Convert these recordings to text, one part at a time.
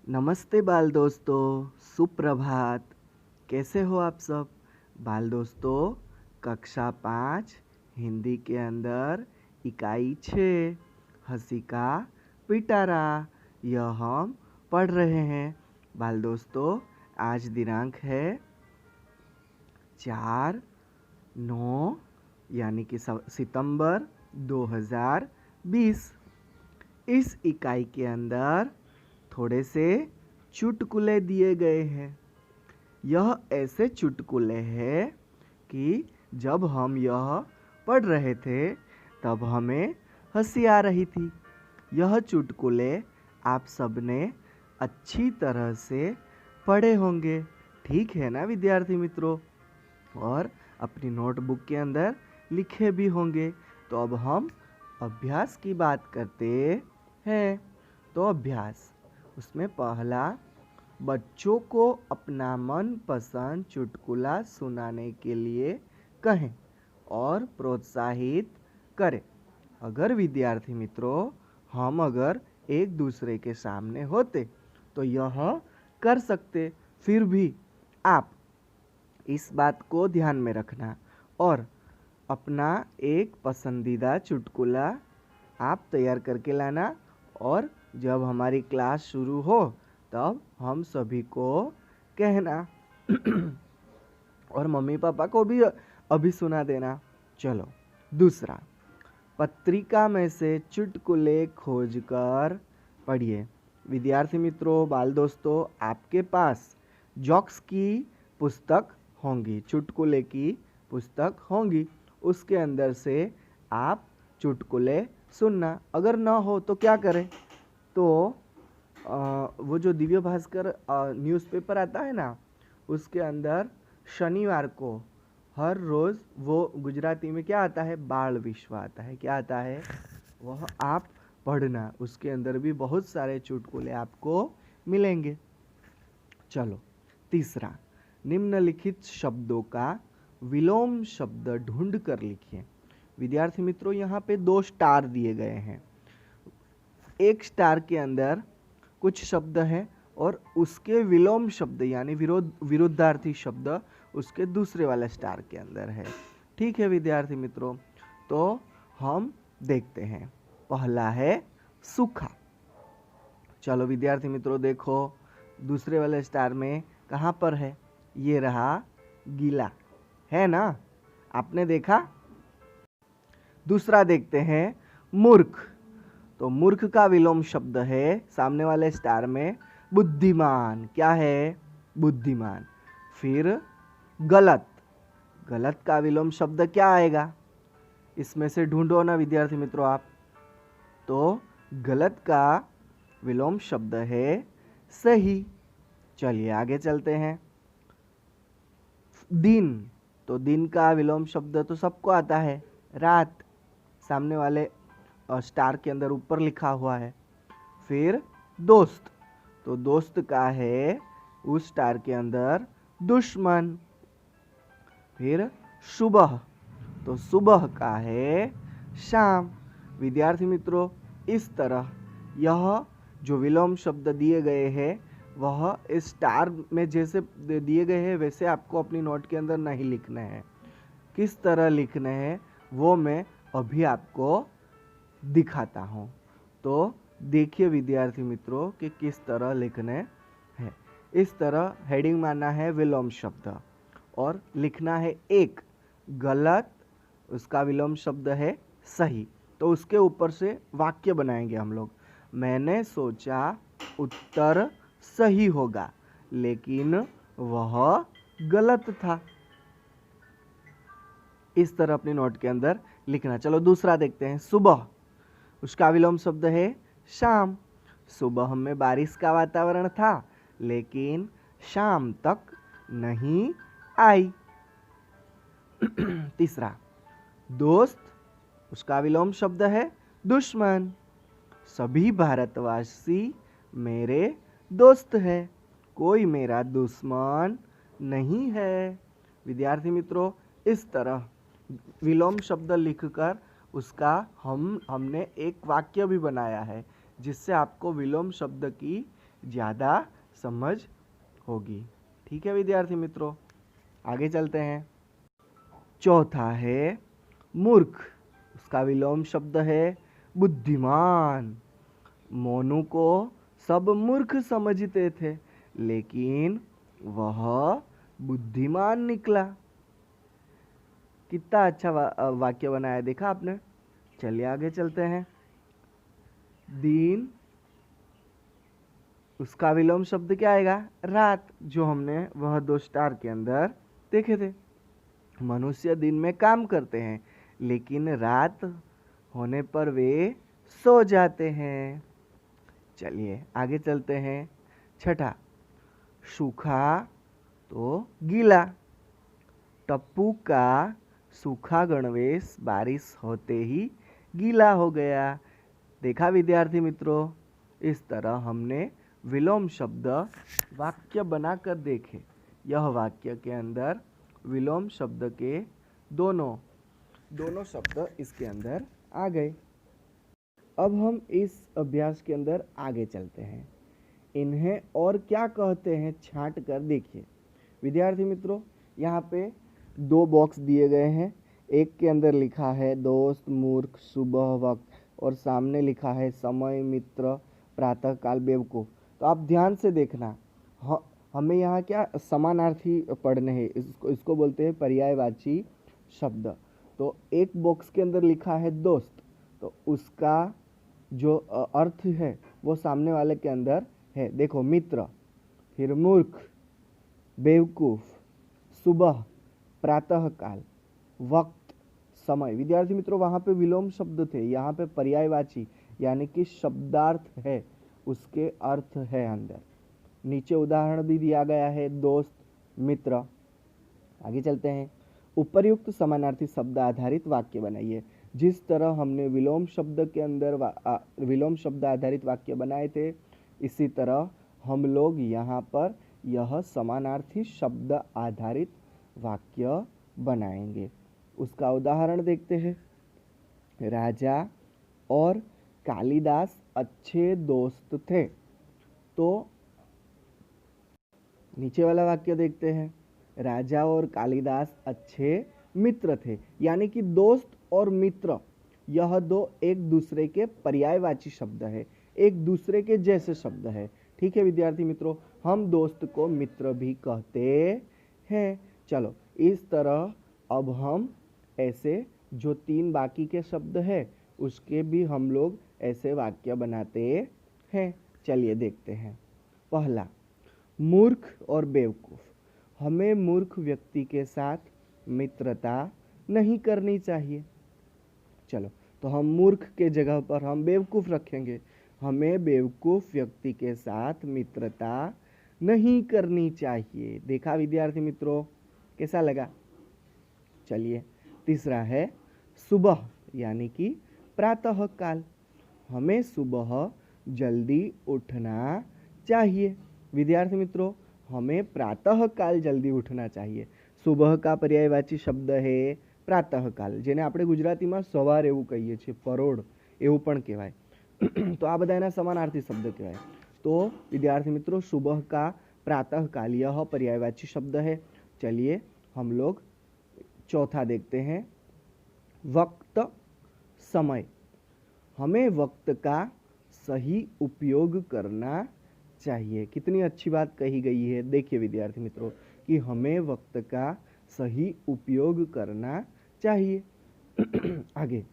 नमस्ते बाल दोस्तों, सुप्रभात। कैसे हो आप सब? बाल दोस्तों, कक्षा 5 हिंदी के अंदर इकाई 6 हंसी का पिटारा यह हम पढ़ रहे हैं। बाल दोस्तों, आज दिनांक है 4/9 यानी कि सितंबर 2020। इस इकाई के अंदर थोड़े से चुटकुले दिए गए हैं। यह ऐसे चुटकुले हैं कि जब हम यह पढ़ रहे थे तब हमें हंसी आ रही थी। यह चुटकुले आप सबने अच्छी तरह से पढ़े होंगे, ठीक है ना विद्यार्थी मित्रों? और अपनी नोटबुक के अंदर लिखे भी होंगे। तो अब हम अभ्यास की बात करते हैं। तो अभ्यास, उसमें पहला, बच्चों को अपना मनपसंद चुटकुला सुनाने के लिए कहें और प्रोत्साहित करें। अगर विद्यार्थी मित्रों हम अगर एक दूसरे के सामने होते तो यह कर सकते। फिर भी आप इस बात को ध्यान में रखना और अपना एक पसंदीदा चुटकुला आप तैयार करके लाना, और जब हमारी क्लास शुरू हो तब हम सभी को कहना और मम्मी पापा को भी अभी सुना देना। चलो दूसरा, पत्रिका में से चुटकुले खोजकर पढ़िए। विद्यार्थी मित्रों, बाल दोस्तों, आपके पास जोक्स की पुस्तक होंगी, चुटकुले की पुस्तक होंगी। उसके अंदर से आप चुटकुले सुनना। अगर ना हो तो क्या करें? तो वो जो दिव्य भास्कर न्यूज़पेपर आता है ना, उसके अंदर शनिवार को हर रोज़ वो गुजराती में क्या आता है, बाल विश्व आता है। क्या आता है वह आप पढ़ना। उसके अंदर भी बहुत सारे चुटकुले आपको मिलेंगे। चलो तीसरा, निम्नलिखित शब्दों का विलोम शब्द ढूंढ कर लिखिए। विद्यार्थी मित्रों, यहाँ पे 2 स्टार दिए गए हैं। एक स्टार के अंदर कुछ शब्द हैं और उसके विलोम शब्द यानी विरुद्धार्थी शब्द उसके दूसरे वाले स्टार के अंदर है। ठीक है विद्यार्थी मित्रों, तो हम देखते हैं। पहला है सूखा। चलो विद्यार्थी मित्रों देखो, दूसरे वाले स्टार में कहाँ पर है? ये रहा गीला, है ना? आपने देखा? दूसरा देखते हैं मूर्ख। तो मूर्ख का विलोम शब्द है सामने वाले स्टार में बुद्धिमान। क्या है? बुद्धिमान। फिर गलत। गलत का विलोम शब्द क्या आएगा? इसमें से ढूंढो ना विद्यार्थी मित्रों आप। तो गलत का विलोम शब्द है सही। चलिए आगे चलते हैं। दिन। तो दिन का विलोम शब्द तो सबको आता है, रात। सामने वाले स्टार के अंदर ऊपर लिखा हुआ है। फिर दोस्त। तो दोस्त का है उस स्टार के अंदर दुश्मन। फिर सुबह। तो सुबह का है शाम। विद्यार्थी मित्रों, इस तरह यह जो विलोम शब्द दिए गए हैं वह इस स्टार में जैसे दिए गए हैं वैसे आपको अपनी नोट के अंदर नहीं लिखने हैं। किस तरह लिखने हैं वो मैं अभी आपको दिखाता हूँ। तो देखिए विद्यार्थी मित्रों कि किस तरह लिखने हैं। इस तरह हेडिंग मारना है विलोम शब्द और लिखना है एक गलत, उसका विलोम शब्द है सही। तो उसके ऊपर से वाक्य बनाएंगे हम लोग। मैंने सोचा उत्तर सही होगा लेकिन वह गलत था। इस तरह अपनी नोट के अंदर लिखना। चलो दूसरा देखते हैं, सुबह। उसका विलोम शब्द है शाम। सुबह में बारिश का वातावरण था लेकिन शाम तक नहीं आई। तीसरा, दोस्त। उसका विलोम शब्द है दुश्मन। सभी भारतवासी मेरे दोस्त है, कोई मेरा दुश्मन नहीं है। विद्यार्थी मित्रों, इस तरह विलोम शब्द लिखकर उसका हमने एक वाक्य भी बनाया है जिससे आपको विलोम शब्द की ज़्यादा समझ होगी। ठीक है विद्यार्थी मित्रों, आगे चलते हैं। चौथा है मूर्ख, उसका विलोम शब्द है बुद्धिमान। मोनू को सब मूर्ख समझते थे, लेकिन वह बुद्धिमान निकला। कितना अच्छा वाक्य बनाया, देखा आपने। चलिए आगे चलते हैं। दिन, उसका विलोम शब्द क्या आएगा? रात, जो हमने वह 2 स्टार के अंदर देखे थे। मनुष्य दिन में काम करते हैं, लेकिन रात होने पर वे सो जाते हैं। चलिए आगे चलते हैं। छठा, सूखा तो गीला। टप्पू का सूखा गणवेश बारिश होते ही गीला हो गया। देखा विद्यार्थी मित्रों, इस तरह हमने विलोम शब्द वाक्य बनाकर देखे। यह वाक्य के अंदर विलोम शब्द के दोनों शब्द इसके अंदर आ गए। अब हम इस अभ्यास के अंदर आगे चलते हैं। इन्हें और क्या कहते हैं छांट कर देखिए। विद्यार्थी मित्रों, यहाँ पे 2 बॉक्स दिए गए हैं। एक के अंदर लिखा है दोस्त, मूर्ख, सुबह, वक्त, और सामने लिखा है समय, मित्र, प्रातःकाल, बेवकूफ़। तो आप ध्यान से देखना, हमें यहाँ क्या समानार्थी पढ़ने हैं। इसको बोलते हैं पर्यायवाची शब्द। तो एक बॉक्स के अंदर लिखा है दोस्त, तो उसका जो अर्थ है वो सामने वाले के अंदर है। देखो, मित्र, फिर मूर्ख, बेवकूफ़, सुबह, प्रातःकाल, वक्त, समय। विद्यार्थी मित्रों, वहाँ पे विलोम शब्द थे, यहाँ पे पर्यायवाची यानी कि शब्दार्थ है, उसके अर्थ है अंदर। नीचे उदाहरण भी दिया गया है, दोस्त, मित्र। आगे चलते हैं। उपर्युक्त समानार्थी शब्द आधारित वाक्य बनाइए। जिस तरह हमने विलोम शब्द के अंदर विलोम शब्द आधारित वाक्य बनाए थे, इसी तरह हम लोग यहाँ पर यह समानार्थी शब्द आधारित वाक्य बनाएंगे। उसका उदाहरण देखते हैं। राजा और कालिदास अच्छे दोस्त थे। तो नीचे वाला वाक्य देखते हैं। राजा और कालिदास अच्छे मित्र थे, यानी कि दोस्त और मित्र यह दो एक दूसरे के पर्यायवाची शब्द है, एक दूसरे के जैसे शब्द है। ठीक है विद्यार्थी मित्रों, हम दोस्त को मित्र भी कहते हैं। चलो, इस तरह अब हम ऐसे जो 3 बाकी के शब्द है उसके भी हम लोग ऐसे वाक्य बनाते हैं। चलिए देखते हैं। पहला, मूर्ख और बेवकूफ़। हमें मूर्ख व्यक्ति के साथ मित्रता नहीं करनी चाहिए। चलो, तो हम मूर्ख के जगह पर हम बेवकूफ़ रखेंगे। हमें बेवकूफ़ व्यक्ति के साथ मित्रता नहीं करनी चाहिए। देखा विद्यार्थी मित्रों, कैसा लगा? चलिए, तीसरा है सुबह यानी कि प्रातःकाल। हमें सुबह जल्दी उठना चाहिए। विद्यार्थी मित्रों, हमें प्रातःकाल जल्दी उठना चाहिए। सुबह का पर्यायवाची शब्द है प्रातःकाल, જેને આપણે ગુજરાતીમાં સવાર એવું કહીએ છીએ, પરોઢ એવું પણ કહેવાય। તો આ બધા એના સમાનાર્થી શબ્દ કહેવાય। તો વિદ્યાર્થી મિત્રો, सुबह का प्रातःकाल यह पर्यायवाची शब्द है। चलिए हम लोग चौथा देखते हैं, वक्त, समय। हमें वक्त का सही उपयोग करना चाहिए। कितनी अच्छी बात कही गई है। देखिए विद्यार्थी मित्रों, कि हमें वक्त का सही उपयोग करना चाहिए। आगे,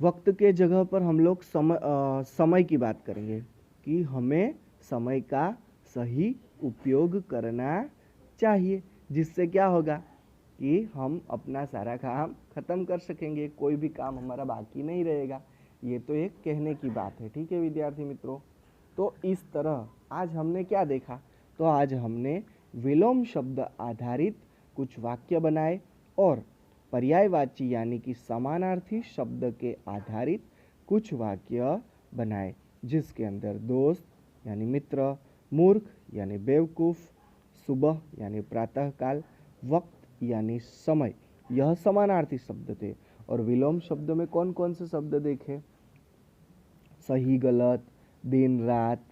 वक्त के जगह पर हम लोग समय की बात करेंगे, कि हमें समय का सही उपयोग करना चाहिए, जिससे क्या होगा कि हम अपना सारा काम ख़त्म कर सकेंगे, कोई भी काम हमारा बाकी नहीं रहेगा। ये तो एक कहने की बात है। ठीक है विद्यार्थी मित्रों, तो इस तरह आज हमने क्या देखा? तो आज हमने विलोम शब्द आधारित कुछ वाक्य बनाए और पर्यायवाची यानी कि समानार्थी शब्द के आधारित कुछ वाक्य बनाए, जिसके अंदर दोस्त यानी मित्र, मूर्ख यानी बेवकूफ़, सुबह यानी प्रातःकाल, वक्त यानी समय, यह समानार्थी शब्द थे। और विलोम शब्द में कौन कौन से शब्द देखे? सही गलत, दिन रात,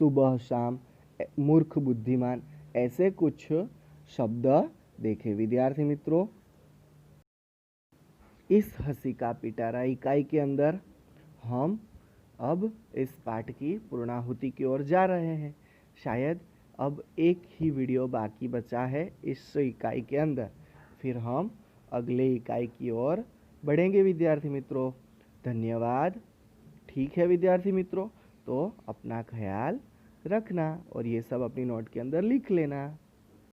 सुबह शाम, मूर्ख बुद्धिमान, ऐसे कुछ शब्द देखे विद्यार्थी मित्रों। इस हंसी का पिटारा इकाई के अंदर हम अब इस पाठ की पूर्णाहुति की ओर जा रहे हैं। शायद अब एक ही वीडियो बाकी बचा है इस इकाई के अंदर, फिर हम अगले इकाई की ओर बढ़ेंगे विद्यार्थी मित्रों। धन्यवाद। ठीक है विद्यार्थी मित्रों, तो अपना ख्याल रखना और ये सब अपनी नोट के अंदर लिख लेना।